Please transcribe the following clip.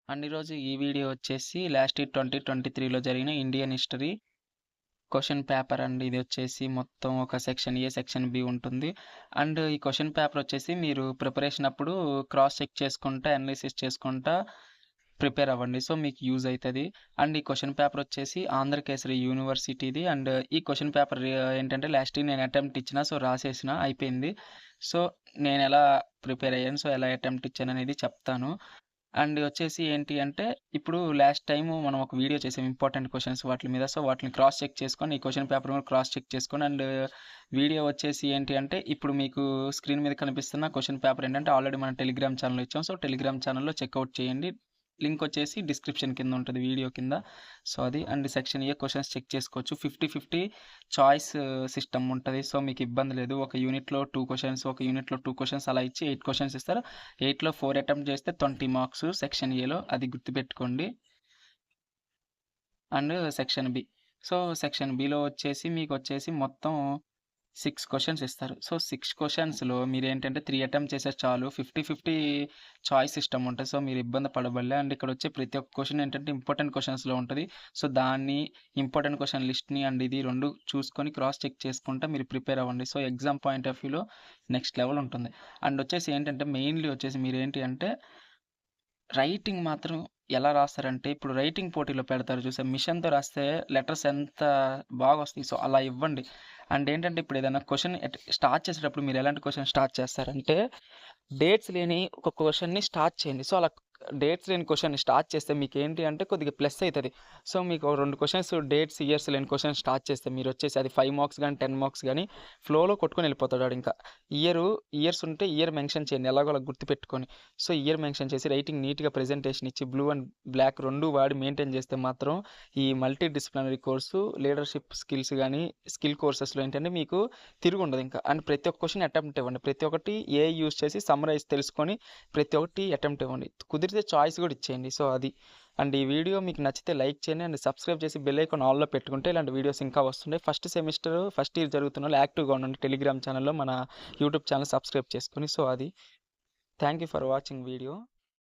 And ఈరోజు ఈ video వచ్చేసి లాస్ట్ ఇయర్ 2023లో జరిగిన ఇండియన్ హిస్టరీ క్వశ్చన్ పేపర్ అండి. ఇది వచ్చేసి మొత్తం ఒక సెక్షన్ ఏ, సెక్షన్ బి ఉంటుంది. అండ్ ఈ క్వశ్చన్ పేపర్ వచ్చేసి మీరు ప్రిపరేషన్ అప్పుడు క్రాస్ చెక్ చేసుకుంటా, అనాలిసిస్ చేసుకుంటా ప్రిపేర్ అవ్వండి. సో మీకు యూజ్ అవుతుంది. అండ్ ఈ క్వశ్చన్ పేపర్ వచ్చేసి ఆంధ్రకేసరి యూనివర్సిటీది. అండ్ ఈ క్వశ్చన్ పేపర్ ఏంటంటే లాస్ట్ ఇయర్ నేను అటెంప్ట్ ఇచ్చిన, సో రాసేసిన అయిపోయింది. సో నేను ఎలా ప్రిపేర్ అయ్యాను, సో ఎలా అటెంప్ట్ ఇచ్చాను అనేది చెప్తాను. అండ్ వచ్చేసి ఏంటి అంటే, ఇప్పుడు లాస్ట్ టైము మనం ఒక వీడియో చేసాం ఇంపార్టెంట్ క్వశ్చన్స్ వాటి మీద. సో వాటిని క్రాస్ చెక్ చేసుకొని, ఈ క్వశ్చన్ పేపర్ కూడా క్రాస్ చెక్ చేసుకొని, అండ్ వీడియో వచ్చేసి ఏంటి అంటే, ఇప్పుడు మీకు స్క్రీన్ మీద కనిపిస్తున్న క్వశ్చన్ పేపర్ ఏంటంటే ఆల్రెడీ మన టెలిగ్రామ్ ఛానల్ ఇచ్చాం. సో టెలిగ్రామ్ ఛానల్లో చెక్అవుట్ చేయండి. లింక్ వచ్చేసి డిస్క్రిప్షన్ కింద ఉంటుంది, వీడియో కింద. సో అది and section A questions check చేసుకోవచ్చు. 50-50 చాయిస్ సిస్టమ్ ఉంటుంది. సో మీకు ఇబ్బంది లేదు. ఒక యూనిట్లో 2 క్వశ్చన్స్, ఒక యూనిట్లో 2 క్వశ్చన్స్ అలా ఇచ్చి 8 క్వశ్చన్స్ ఇస్తారు. 8లో 4 అటెంప్ట్ చేస్తే 20 మార్క్స్ సెక్షన్ ఏలో, అది గుర్తుపెట్టుకోండి. And section B. So section బిలో వచ్చేసి మీకు వచ్చేసి మొత్తం 6 క్వశ్చన్స్ ఇస్తారు. సో 6 క్వశ్చన్స్‌లో మీరేంటంటే 3 అటెంప్ట్ చేస్తే చాలు. 50-50 చాయిస్ సిస్టమ్ ఉంటది. సో మీరు ఇబ్బంది పడబల్లే. అండ్ ఇక్కడ వచ్చే ప్రతి ఒక్క క్వశ్చన్ ఏంటంటే ఇంపార్టెంట్ క్వశ్చన్స్‌లో ఉంటది. సో దాన్ని ఇంపార్టెంట్ క్వశ్చన్ లిస్ట్‌ని అండ్ ఇది 2 చూసుకొని క్రాస్ చెక్ చేసుకుంటా మీరు ప్రిపేర్ అవ్వండి. సో ఎగ్జామ్ పాయింట్ ఆఫ్ వ్యూలో నెక్స్ట్ లెవెల్ ఉంటుంది. అండ్ వచ్చేసి ఏంటంటే మెయిన్‌లీ వచ్చేసి మీరేంటి అంటే రైటింగ్ మాత్రం ఎలా రాస్తారంటే, ఇప్పుడు రైటింగ్ పోటీలో పెడతారు చూసారా, మిషన్‌తో రాస్తే లెటర్స్ ఎంత బాగొస్తాయి. సో అలా ఇవ్వండి. అండ్ ఏంటంటే ఇప్పుడు ఏదైనా క్వశ్చన్ స్టార్ట్ చేసేటప్పుడు మీరు ఎలాంటి క్వశ్చన్ స్టార్ట్ చేస్తారంటే, డేట్స్ లేని ఒక క్వశ్చన్‌ని స్టార్ట్ చేయండి. సో అలా డేట్స్ లేని క్వశ్చన్‌ని స్టార్ట్ చేస్తే మీకేంటి అంటే కొద్దిగా ప్లస్ అవుతది. సో మీకు ఒక 2 క్వశ్చన్స్ డేట్స్, ఇయర్స్ లేని క్వశ్చన్ స్టార్ట్ చేస్తే మీరొచ్చేసి అది 5 మార్క్స్ గానీ, 10 మార్క్స్ గానీ ఫ్లోలో కొట్టుకొని వెళ్ళిపోతాడు ఆడింకా. ఇయర్స్ ఉంటే ఇయర్ మెన్షన్ చేయండి ఎలాగోలా గుర్తుపెట్టుకొని. సో ఇయర్ మెన్షన్ చేసి రైటింగ్ నీట్‌గా ప్రెజెంటేషన్ ఇచ్చి బ్లూ అండ్ బ్లాక్ 2 వాడి మెయింటైన్ చేస్తే మాత్రం ఈ multi disciplinary course, leadership skills గానీ, స్కిల్ కోర్సెస్‌లో ఏంటంటే మీకు తిరుగుండదు ఇంకా. అండ్ ప్రతి ఒక్క క్వశ్చన్ అటెంప్ట్ ఇవ్వండి. ప్రతి ఒక్కటి ఏఐ యూజ్ చేసి సమ్మరైజ్ తెలుసుకొని ప్రతి ఒక్కటి అటెంప్ట్ ఇవ్వండి. కుదిరితే చాయిస్ కూడా ఇచ్చేయండి. సో అది. అండ్ ఈ వీడియో మీకు నచ్చితే లైక్ చేయండి అండ్ సబ్స్క్రైబ్ చేసి బెల్ ఐకాన్ ఆల్‌లో పెట్టుకుంటే ఇలాంటి వీడియోస్ ఇంకా వస్తుంటాయి. ఫస్ట్ ఇయర్ జరుగుతున్న వాళ్ళు యాక్టివ్‌గా ఉండండి టెలిగ్రామ్ ఛానల్‌లో, మన యూట్యూబ్ ఛానల్ సబ్స్క్రైబ్ చేసుకొని. సో అది. Thank you for watching video.